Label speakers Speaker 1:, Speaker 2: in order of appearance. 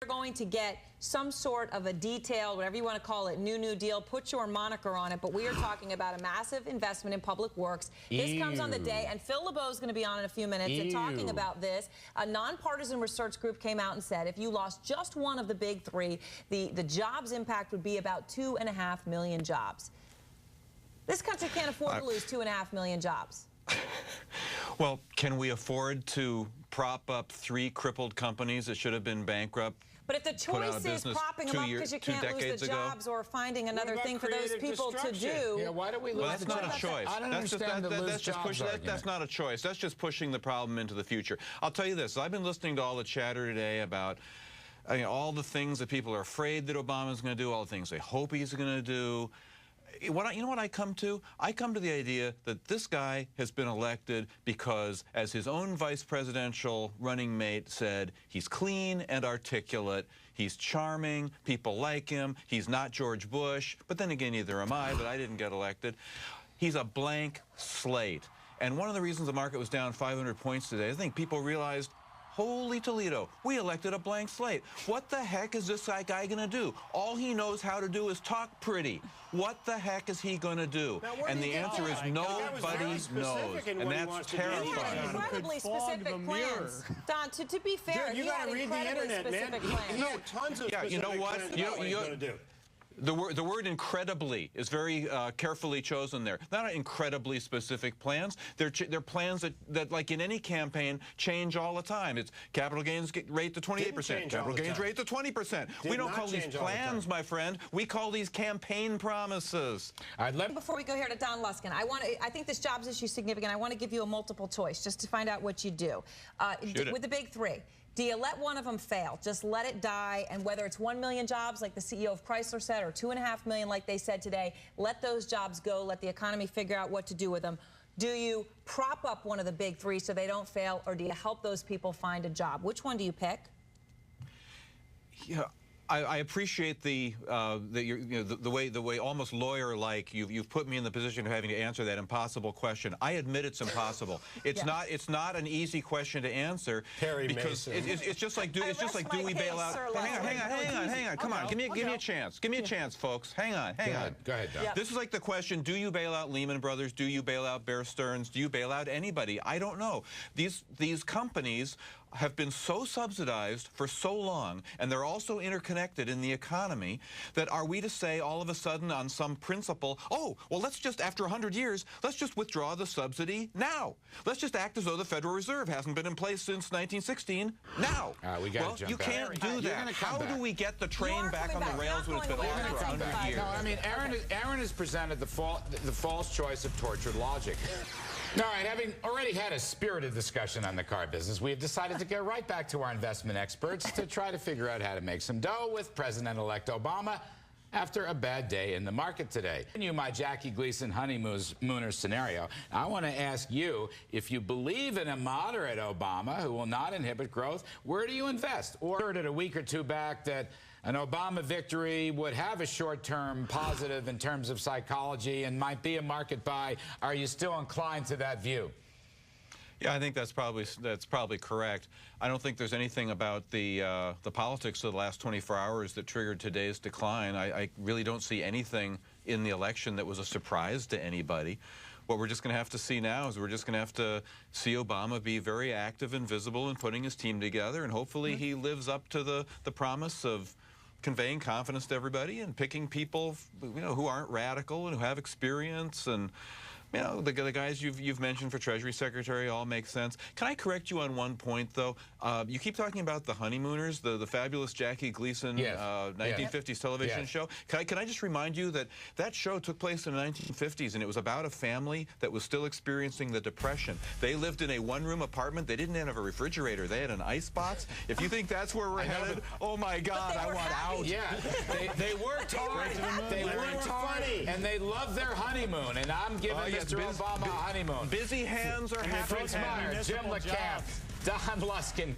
Speaker 1: We're going to get some sort of a detailed, whatever you want to call it, New Deal. Put your moniker on it, but we are talking about a massive investment in public works. This comes on the day, and Phil LeBeau is going to be on in a few minutes and talking about this. A nonpartisan research group came out and said if you lost just one of the big three, the jobs impact would be about 2.5 million jobs. This country can't afford to lose 2.5 million jobs.
Speaker 2: Well, can we afford to prop up 3 crippled companies that should have been bankrupt?
Speaker 1: But if the choice is propping them up because you can't lose the jobs or finding another thing for those people to do.
Speaker 3: Yeah, why do we lose
Speaker 2: that's not a choice.
Speaker 3: I don't understand
Speaker 2: that's not a choice. That's just pushing the problem into the future. I'll tell you this. I've been listening to all the chatter today about all the things that people are afraid that Obama's going to do, all the things they hope he's going to do. You know what I come to? I come to the idea that this guy has been elected because, as his own vice presidential running mate said, he's clean and articulate, he's charming, people like him, he's not George Bush, but then again, neither am I, but I didn't get elected. He's a blank slate. And one of the reasons the market was down 500 points today, I think people realized, holy Toledo, we elected a blank slate. What the heck is this guy going to do? All he knows how to do is talk pretty. What the heck is he going to do? And the answer is nobody knows. And that's terrifying.
Speaker 1: He had incredibly specific plans. Don, to be fair,
Speaker 4: you got to read the internet, man. He had tons of specific plans about what he's going to do.
Speaker 2: The word incredibly is very carefully chosen there. Not incredibly specific plans. They're plans that, like in any campaign, change all the time. It's capital gains rate to 28%, capital gains rate to 20%. We don't call these plans, my friend. We call these campaign promises.
Speaker 1: Before we go here to Don Luskin, I think this jobs issue is significant. I want to give you a multiple choice just to find out what you do. With the big three. Do you let one of them fail? Just let it die, and whether it's 1 million jobs like the CEO of Chrysler said or 2.5 million like they said today, let those jobs go, let the economy figure out what to do with them. Do you prop up one of the big three so they don't fail, or do you help those people find a job? Which one do you pick?
Speaker 2: Yeah. I appreciate the way almost lawyer-like you've put me in the position of having to answer that impossible question. I admit it's impossible. It's not an easy question to answer because it's just like do we bail out? Hang on. Come on, give me a chance. Give me a chance, folks. Hang on.
Speaker 3: Go ahead, Don.
Speaker 2: This is like the question: do you bail out Lehman Brothers? Do you bail out Bear Stearns? Do you bail out anybody? I don't know. These companies have been so subsidized for so long, and they're also interconnected in the economy, that are we to say all of a sudden on some principle, oh, well, let's just, after 100 years, let's just withdraw the subsidy now. Let's just act as though the Federal Reserve hasn't been in place since 1916 now.
Speaker 3: Well,
Speaker 2: you can't do that. How do we get the train back on the rails when it's been off for 100 years?
Speaker 3: No, I mean, Aaron has presented the false choice of tortured logic. All right, having already had a spirited discussion on the car business, we have decided to go right back to our investment experts to try to figure out how to make some dough with President-elect Obama after a bad day in the market today. You, my Jackie Gleason honeymooner scenario, I want to ask you, if you believe in a moderate Obama who will not inhibit growth, where do you invest? Or heard it a week or two back that an Obama victory would have a short-term positive in terms of psychology and might be a market buy. Are you still inclined to that view?
Speaker 2: Yeah, I think that's probably correct. I don't think there's anything about the politics of the last 24 hours that triggered today's decline. I really don't see anything in the election that was a surprise to anybody. What we're just going to have to see now is we're just going to have to see Obama be very active and visible in putting his team together, and hopefully he lives up to the promise of conveying confidence to everybody and picking people, who aren't radical and who have experience. And the guys you've mentioned for Treasury Secretary all make sense. Can I correct you on one point, though? You keep talking about the honeymooners, the fabulous Jackie Gleason 1950s television show. Can I just remind you that that show took place in the 1950s, and it was about a family that was still experiencing the Depression. They lived in a one-room apartment. They didn't have a refrigerator. They had an icebox. If you think that's where we're headed, oh, my God, I want out.
Speaker 3: Yeah, they worked hard. They worked hard, and they loved their honeymoon, and I'm giving Mr. Obama a honeymoon.
Speaker 2: Busy hands are happy hands.
Speaker 3: Jim LeCamp, Don Luskin.